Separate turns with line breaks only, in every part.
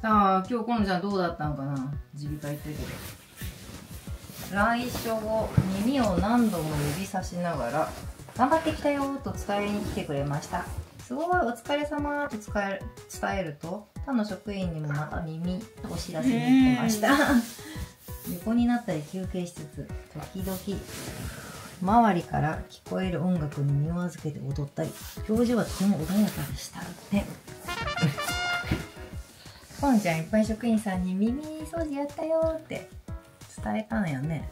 さあ、今日このちゃんどうだったのかな。耳鼻科行ってるけど。来所後、耳を何度も指さしながら、頑張ってきたよと伝えに来てくれました。すごい、お疲れ様と伝えると、他の職員にもまた耳お知らせに行ってました。横になったり休憩しつつ、時々、周りから聞こえる音楽に身を預けて踊ったり、表情はとても穏やかでした。ね。ポンちゃんいっぱい職員さんに耳掃除やったよって伝えたんよね。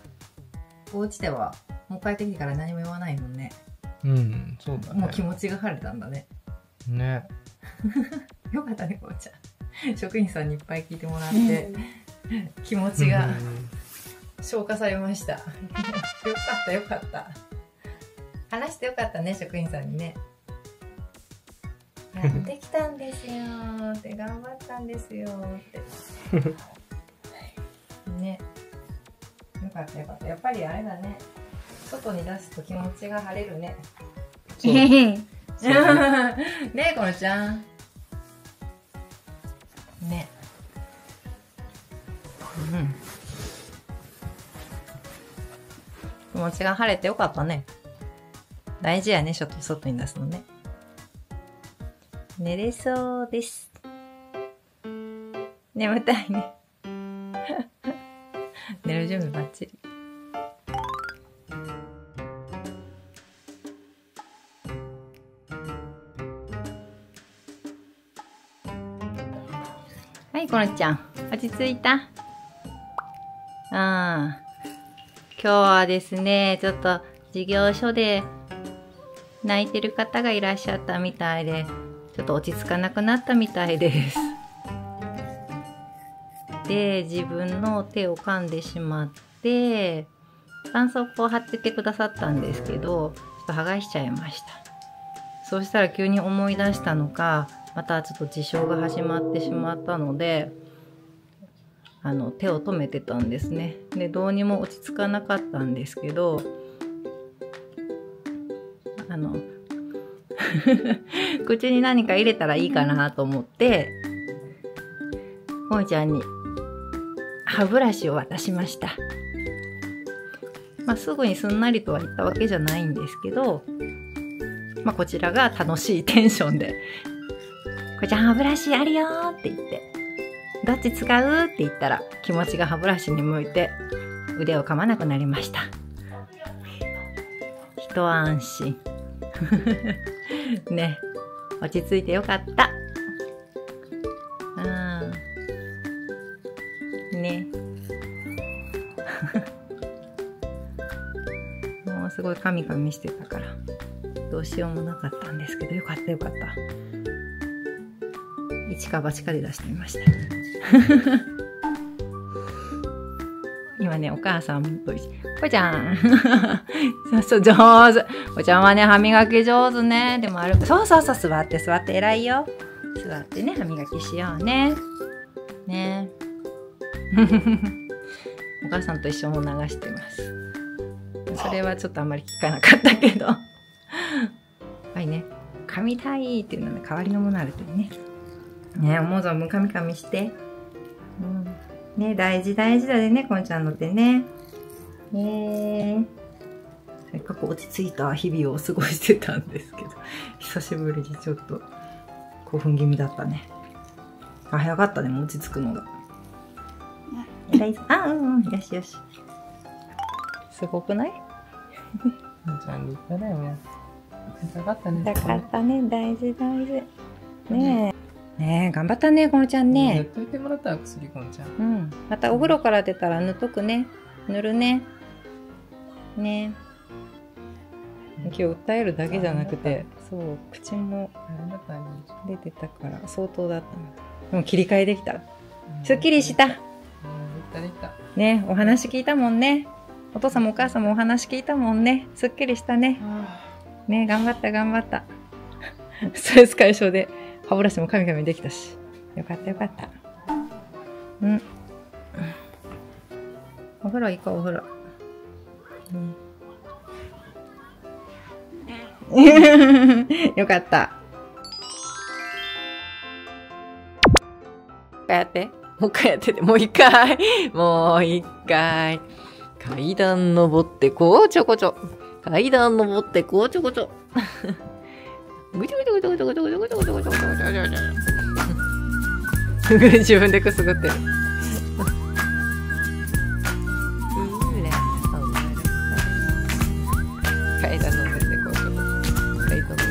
お家ではもう帰ってきてから何も言わないもんね。
うん、そうだね。
もう気持ちが晴れたんだね。
ね。よ
かったね、ポンちゃん。職員さんにいっぱい聞いてもらって気持ちが消化されました。よかったよかった。話してよかったね、職員さんにね。やってきたんですよーって頑張ったんですよーってね。よかったよかった。やっぱりあれだね、外に出すと気持ちが晴れるね。ねえこのちゃんね。気持ちが晴れてよかったね。大事やね、ちょっと外に出すのね。寝れそうです。眠たいね。寝る準備バッチリ。はい、このちゃん。落ち着いた？今日はですね、ちょっと事業所で泣いてる方がいらっしゃったみたいで、ちょっと落ち着かなくなったみたいです。で、自分の手を噛んでしまって、絆創膏を貼っててくださったんですけど、ちょっと剥がしちゃいました。そうしたら急に思い出したのか、またちょっと自傷が始まってしまったので、手を止めてたんですね。で、どうにも落ち着かなかったんですけど、口に何か入れたらいいかなと思って、もいちゃんに歯ブラシを渡しました。すぐにすんなりとは言ったわけじゃないんですけど、こちらが楽しいテンションで、こいちゃん歯ブラシあるよーって言って、どっち使うって言ったら気持ちが歯ブラシに向いて腕を噛まなくなりました。一安心。ね、落ち着いてよかった。ね。もうすごいカミカミしてたからどうしようもなかったんですけど、よかったよかった。一か八かで出してみました。今ね、お母さんと一緒。こいちゃん。そう、上手。こいちゃんはね、歯磨き上手ね。でもそうそうそう、座って座って、偉いよ。座ってね、歯磨きしようね。ね。お母さんと一緒も流してます。それはちょっとあんまり聞かなかったけど。やっぱりね、噛みたいっていうのは、ね、代わりのものあるとね。ね、思う存分噛み噛みして。ね、大事大事だね、こんちゃんのってね。せっかく落ち着いた日々を過ごしてたんですけど、久しぶりにちょっと興奮気味だったね。早かったね、もう落ち着くのが。よしよし。すごくない？
こんちゃん立派だよね。痛かったね。
痛かったね、大事大事。ねえ、頑張ったね、このちゃんね。
塗っといてもらったら薬、こんちゃん。
またお風呂から出たら塗っとくね。塗るね。ね。今日訴えるだけじゃなくて、そう、口も出てたから相当だったの。でも切り替えできた。すっきりした。
できた。
ね、お話聞いたもんね。お父さんもお母さんもお話聞いたもんね。すっきりしたね。ね、頑張った頑張った。ストレス解消で歯ブラシもカミカミできたし。よかったよかった。お風呂行こう、お風呂。よかった。やって。もう一回やってて。もう一回。もう一回。階段登ってこうちょこちょ。階段登ってこうちょこちょ。ぐちょぐちょぐちょぐちょぐちょぐちょぐちょぐちょぐちょぐちょぐちょぐちょぐちょ。自分でくすぐってる。階段登ってこうちょこちょ。階段登ってこうちょこちょ。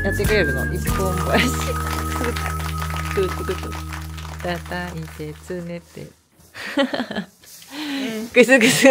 やってくれるの一本林。くつくつ。叩いてつねて。ぐすぐす。